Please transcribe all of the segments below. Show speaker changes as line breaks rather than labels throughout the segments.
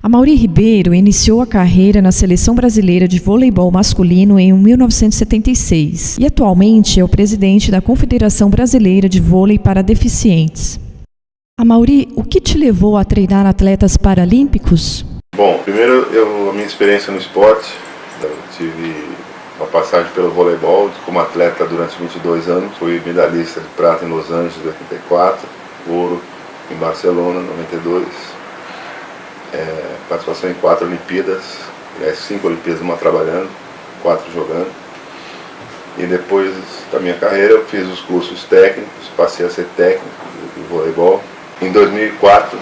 Amaury Ribeiro iniciou a carreira na Seleção Brasileira de Voleibol Masculino em 1976 e atualmente é o presidente da Confederação Brasileira de Vôlei para Deficientes. Amaury, o que te levou a treinar atletas paralímpicos?
Bom, primeiro a minha experiência no esporte, eu tive uma passagem pelo voleibol como atleta durante 22 anos, fui medalhista de prata em Los Angeles em 84, ouro em Barcelona em 92, participação em 4 Olimpíadas, 5 Olimpíadas, uma trabalhando, 4 jogando. E depois da minha carreira eu fiz os cursos técnicos, passei a ser técnico de voleibol. Em 2004,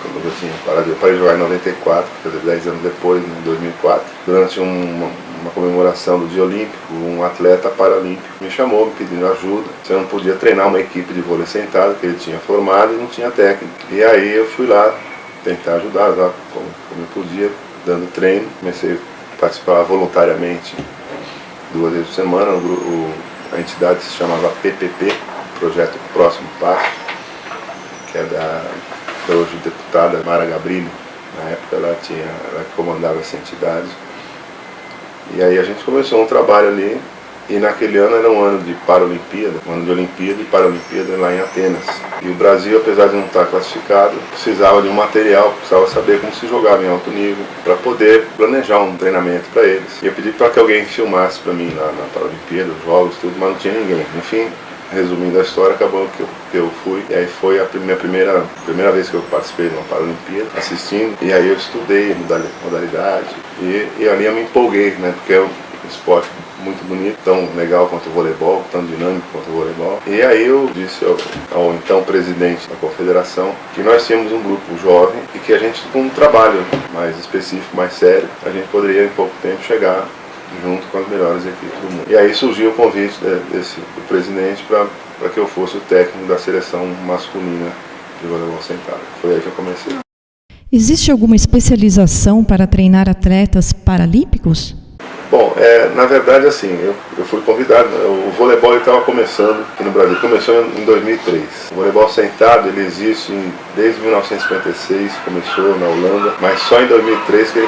quando eu tinha parado, eu parei de jogar em 94, quer dizer, 10 anos depois, em 2004, durante uma comemoração do Dia Olímpico, um atleta paralímpico me chamou, me pedindo ajuda, se eu não podia treinar uma equipe de vôlei sentado que ele tinha formado e não tinha técnico. E aí eu fui lá tentar ajudar, como eu podia, dando treino, comecei a participar voluntariamente 2 vezes por semana. A entidade se chamava PPP, Projeto Próximo Passo, que é da hoje deputada Mara Gabrilli. Na época ela comandava essa entidade. E aí a gente começou um trabalho ali, e naquele ano era um ano de Paralimpíada, um ano de Olimpíada e Paralimpíada lá em Atenas. E o Brasil, apesar de não estar classificado, precisava de um material, precisava saber como se jogava em alto nível, para poder planejar um treinamento para eles. E eu pedi para que alguém filmasse para mim lá na Paralimpíada, os jogos, tudo, mas não tinha ninguém. Enfim, resumindo a história, acabou que eu fui, e aí foi a minha primeira vez que eu participei de uma Paralimpíada, assistindo, e aí eu estudei modalidade, e ali eu me empolguei, né, porque é um esporte muito bonito, tão legal quanto o voleibol, tão dinâmico quanto o voleibol. E aí eu disse ao então presidente da confederação que nós tínhamos um grupo jovem e que a gente, com um trabalho mais específico, mais sério, a gente poderia em pouco tempo chegar junto com as melhores equipes do mundo. E aí surgiu o convite do presidente para que eu fosse o técnico da seleção masculina de voleibol sentado. Foi aí que eu comecei.
Existe alguma especialização para treinar atletas paralímpicos?
Bom, na verdade, assim, eu fui convidado. O voleibol estava começando aqui no Brasil, começou em 2003. O voleibol sentado, ele existe desde 1956, começou na Holanda, mas só em 2003 que ele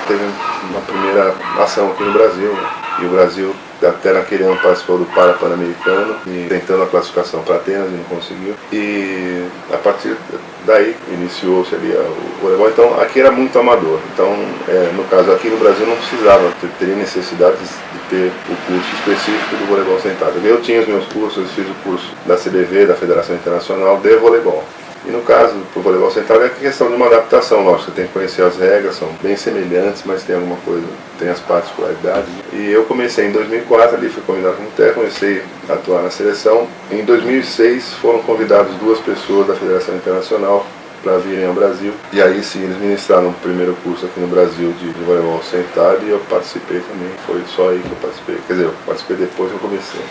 teve uma primeira ação aqui no Brasil, né? E o Brasil, até naquele ano, participou do Pan-Americano, tentando a classificação para Atenas e não conseguiu. E a partir daí iniciou-se ali o voleibol. Então aqui era muito amador. Então, no caso aqui no Brasil não precisava, teria necessidade de ter o curso específico do voleibol sentado. Eu tinha os meus cursos, eu fiz o curso da CBV, da Federação Internacional de Voleibol. E no caso do voleibol sentado é questão de uma adaptação, lógico, você tem que conhecer as regras, são bem semelhantes, mas tem alguma coisa, tem as particularidades. E eu comecei em 2004, ali fui convidado como técnico, comecei a atuar na seleção. Em 2006 foram convidadas 2 pessoas da Federação Internacional para virem ao Brasil. E aí sim, eles ministraram o primeiro curso aqui no Brasil de voleibol sentado e eu participei também, foi só aí que eu participei, quer dizer, eu participei depois que eu comecei.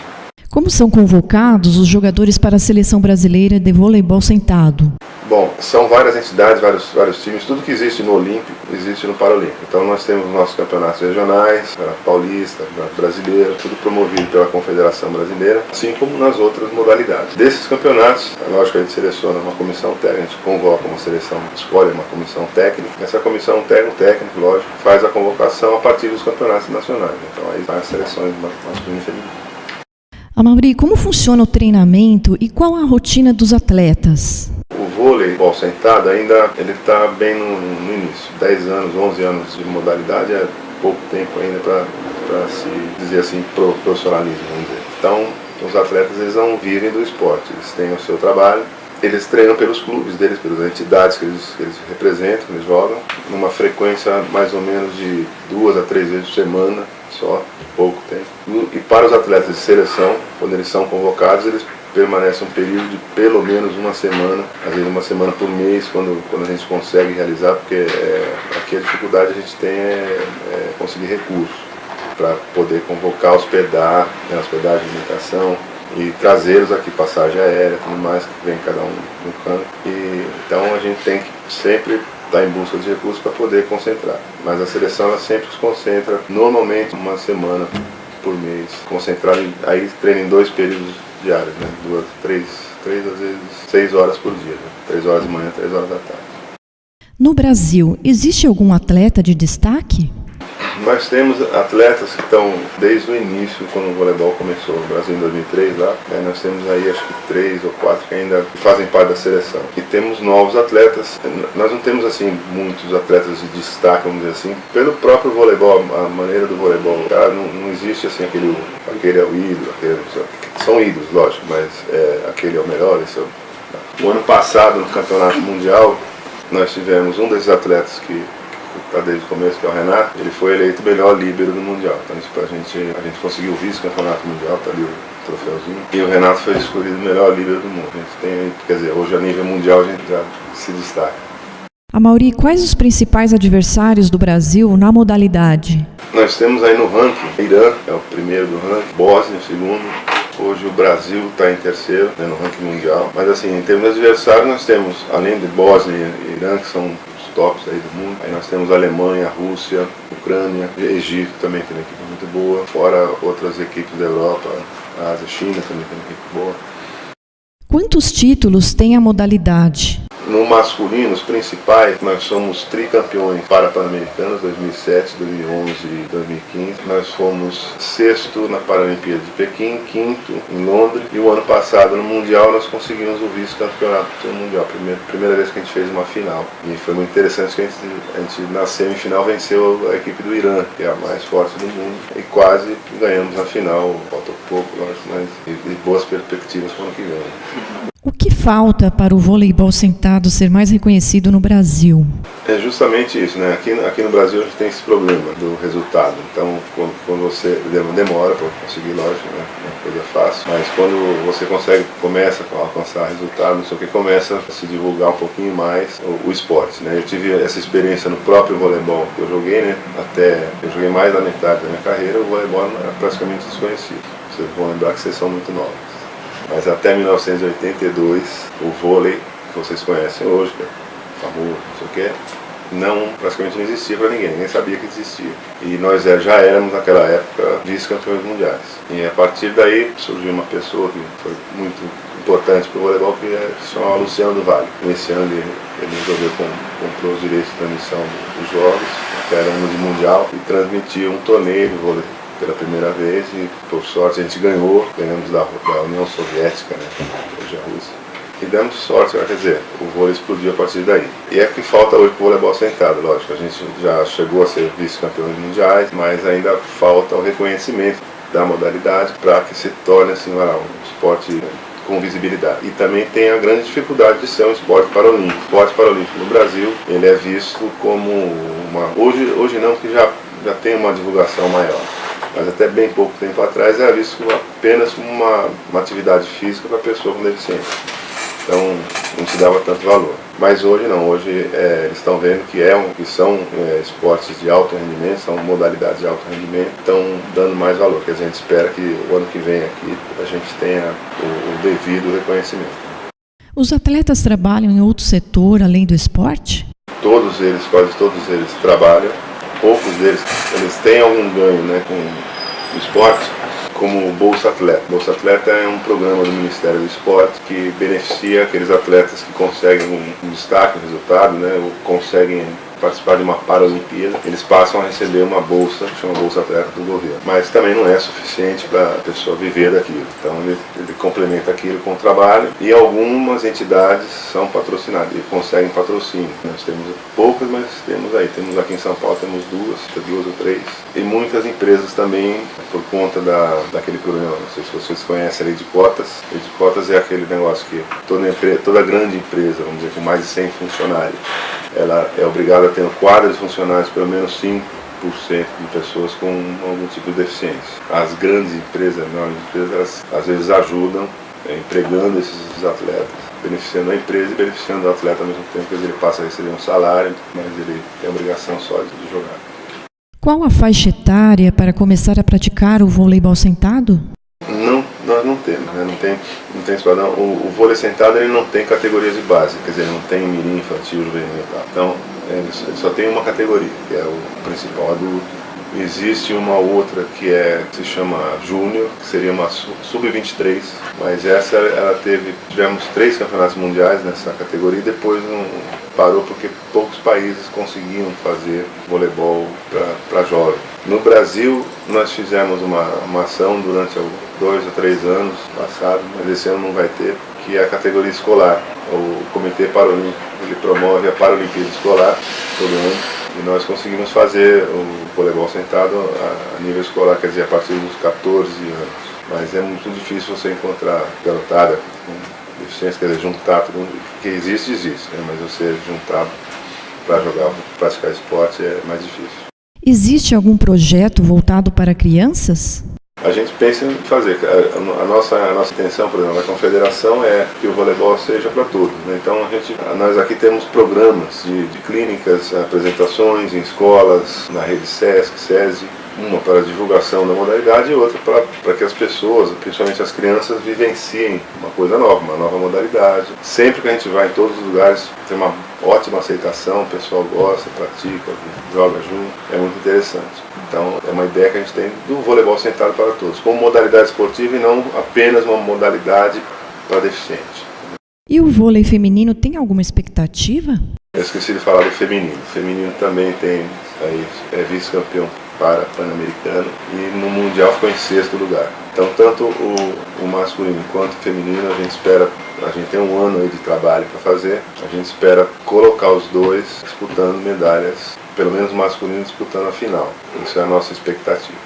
Como são convocados os jogadores para a Seleção Brasileira de Voleibol Sentado?
Bom, são várias entidades, vários times, tudo que existe no Olímpico, existe no Paralímpico. Então nós temos nossos campeonatos regionais, paulista, brasileiro, tudo promovido pela Confederação Brasileira, assim como nas outras modalidades. Desses campeonatos, lógico, a gente seleciona uma comissão técnica, a gente convoca uma seleção, escolhe uma comissão técnica. Essa comissão técnico, lógico, faz a convocação a partir dos campeonatos nacionais. Então aí vai as seleções masculino e feminino.
Amaury, como funciona o treinamento e qual a rotina dos atletas?
O voleibol sentado ainda ele está bem no início, 10 anos, 11 anos de modalidade é pouco tempo ainda para se dizer assim, profissionalismo, vamos dizer. Então, os atletas eles não vivem do esporte, eles têm o seu trabalho, eles treinam pelos clubes deles, pelas entidades que eles representam, que eles jogam, numa frequência mais ou menos de 2 a 3 vezes por semana, só, pouco tempo. E para os atletas de seleção, quando eles são convocados, eles permanecem um período de pelo menos uma semana, às vezes uma semana por mês, quando a gente consegue realizar, porque aqui a dificuldade a gente tem é conseguir recursos para poder convocar, hospedagem, alimentação, e trazê-los aqui, passagem aérea, tudo mais, que vem cada um no canto. E então a gente tem que sempre estar em busca de recursos para poder concentrar. Mas a seleção ela sempre se concentra, normalmente uma semana por mês, concentrado aí treina em 2 períodos diários, né? 3 às vezes 6 horas por dia, né? 3 horas da manhã, 3 horas da tarde.
No Brasil, existe algum atleta de destaque?
Nós temos atletas que estão desde o início, quando o voleibol começou no Brasil em 2003, lá, nós temos aí acho que 3 ou 4 que ainda fazem parte da seleção. E temos novos atletas, nós não temos assim muitos atletas de destaque, vamos dizer assim, pelo próprio voleibol, a maneira do voleibol. Não existe assim aquele é o ídolo, são ídolos, lógico, mas aquele é o melhor. O ano passado, no Campeonato Mundial, nós tivemos um desses atletas que está desde o começo, que é o Renato. Ele foi eleito o melhor líbero do Mundial. Então isso a gente conseguiu o vice-campeonato mundial, está ali o troféuzinho. E o Renato foi escolhido o melhor líbero do mundo. A gente tem, quer dizer, hoje a nível mundial a gente já se destaca.
Amaury, quais os principais adversários do Brasil na modalidade?
Nós temos aí no ranking, Irã é o primeiro do ranking, Bósnia o segundo. Hoje o Brasil está em terceiro, né, no ranking mundial. Mas assim, em termos de adversários, nós temos, além de Bósnia e Irã, que são os tops aí do mundo, aí nós temos a Alemanha, a Rússia, a Ucrânia, Egito também tem uma equipe muito boa, fora outras equipes da Europa, a Ásia, a China também tem uma equipe boa.
Quantos títulos tem a modalidade?
No masculino, os principais, nós somos tricampeões para-pan-americanos 2007, 2011 e 2015. Nós fomos sexto na Paralimpíada de Pequim, quinto em Londres. E o ano passado, no Mundial, nós conseguimos o vice-campeonato mundial. Primeira vez que a gente fez uma final. E foi muito interessante que a gente na semifinal venceu a equipe do Irã, que é a mais forte do mundo. E quase ganhamos a final. Faltou pouco, mas e boas perspectivas para o ano que vem.
O que falta para o voleibol sentado ser mais reconhecido no Brasil?
É justamente isso, né? Aqui no Brasil a gente tem esse problema do resultado. Então, quando você demora para conseguir, lógico, né? Não é uma coisa fácil, mas quando você começa a alcançar resultado, não sei o que, começa a se divulgar um pouquinho mais o esporte, né? Eu tive essa experiência no próprio voleibol que eu joguei, né? Eu joguei mais da metade da minha carreira, o voleibol era praticamente desconhecido. Vocês vão lembrar que vocês são muito novos. Mas até 1982, o vôlei que vocês conhecem hoje, que é famoso, não sei o que, praticamente não existia para ninguém sabia que existia. E nós já éramos naquela época vice-campeões mundiais. E a partir daí surgiu uma pessoa que foi muito importante para o voleibol, que se chama Luciano do Vale. Nesse ano ele resolveu comprou os direitos de transmissão dos jogos, que era ano de mundial, e transmitia um torneio de vôlei pela primeira vez, e por sorte a gente ganhamos da União Soviética, né, hoje a Rússia, e demos sorte, quer dizer, o vôlei explodiu a partir daí. E é que falta hoje para o voleibol sentado, lógico, a gente já chegou a ser vice-campeões mundiais, mas ainda falta o reconhecimento da modalidade para que se torne assim, um esporte com visibilidade. E também tem a grande dificuldade de ser um esporte paralímpico. O esporte paralímpico no Brasil, ele é visto como hoje não, que já tem uma divulgação maior. Mas até bem pouco tempo atrás era visto apenas como uma atividade física para pessoa com deficiência. Então não se dava tanto valor. Mas hoje não, hoje eles estão vendo que são esportes de alto rendimento, são modalidades de alto rendimento, estão dando mais valor, que a gente espera que o ano que vem aqui a gente tenha o devido reconhecimento.
Os atletas trabalham em outro setor além do esporte?
Todos eles, quase todos eles trabalham. Poucos deles, eles têm algum ganho, né, com o esporte, como o Bolsa Atleta. Bolsa Atleta é um programa do Ministério do Esporte que beneficia aqueles atletas que conseguem um destaque, um resultado, né, ou conseguem participar de uma Paralimpíada. Eles passam a receber uma bolsa, que chama Bolsa Atleta do governo. Mas também não é suficiente para a pessoa viver daquilo. Então ele complementa aquilo com o trabalho, e algumas entidades são patrocinadas e conseguem patrocínio. Nós temos poucas, mas temos aqui em São Paulo temos duas ou três. E muitas empresas também, por conta daquele programa, não sei se vocês conhecem a Lei de Cotas. A Lei de Cotas é aquele negócio que toda grande empresa, vamos dizer, com mais de 100 funcionários, ela é obrigada a ter um quadro de funcionários pelo menos 5% de pessoas com algum tipo de deficiência. As grandes empresas, enormes empresas, elas às vezes ajudam empregando esses atletas, beneficiando a empresa e beneficiando o atleta ao mesmo tempo, porque ele passa a receber um salário, mas ele tem a obrigação só de jogar.
Qual a faixa etária para começar a praticar o voleibol sentado?
Não, nós não temos, né? Não tem esquadrão. O vôlei sentado ele não tem categorias de base, quer dizer, não tem mirim, infantil, juvenil e tal. Então, ele só tem uma categoria, que é o principal adulto. Existe uma outra que se chama Júnior, que seria uma sub-23, mas tivemos 3 campeonatos mundiais nessa categoria, e depois parou porque poucos países conseguiam fazer voleibol para jovem. No Brasil, nós fizemos uma ação durante 2 ou 3 anos passados, mas esse ano não vai ter, que é a categoria escolar. O Comitê Paralímpico, ele promove a Paralimpíada Escolar todo ano, e nós conseguimos fazer o voleibol sentado a nível escolar, quer dizer, a partir dos 14 anos. Mas é muito difícil você encontrar garotada com deficiência, quer dizer, juntar tudo mundo, porque existe, né? Mas você juntar para jogar, praticar esporte é mais difícil.
Existe algum projeto voltado para crianças?
A gente pensa em fazer, a nossa intenção, por exemplo, na confederação é que o voleibol seja para todos, né? Então nós aqui temos programas de clínicas, apresentações em escolas, na rede SESC, SESI, uma para a divulgação da modalidade e outra para que as pessoas, principalmente as crianças, vivenciem uma coisa nova, uma nova modalidade. Sempre que a gente vai em todos os lugares, tem uma ótima aceitação, o pessoal gosta, pratica, joga junto, é muito interessante. Então é uma ideia que a gente tem do voleibol sentado para todos, como modalidade esportiva e não apenas uma modalidade para deficiente.
E o vôlei feminino tem alguma expectativa?
Eu esqueci de falar do feminino. O feminino também tem, aí, é vice-campeão para Pan-Americano e no Mundial ficou em 6º lugar. Então tanto o masculino quanto o feminino a gente tem um ano aí de trabalho para fazer, a gente espera colocar os dois disputando medalhas, pelo menos o masculino disputando a final. Isso é a nossa expectativa.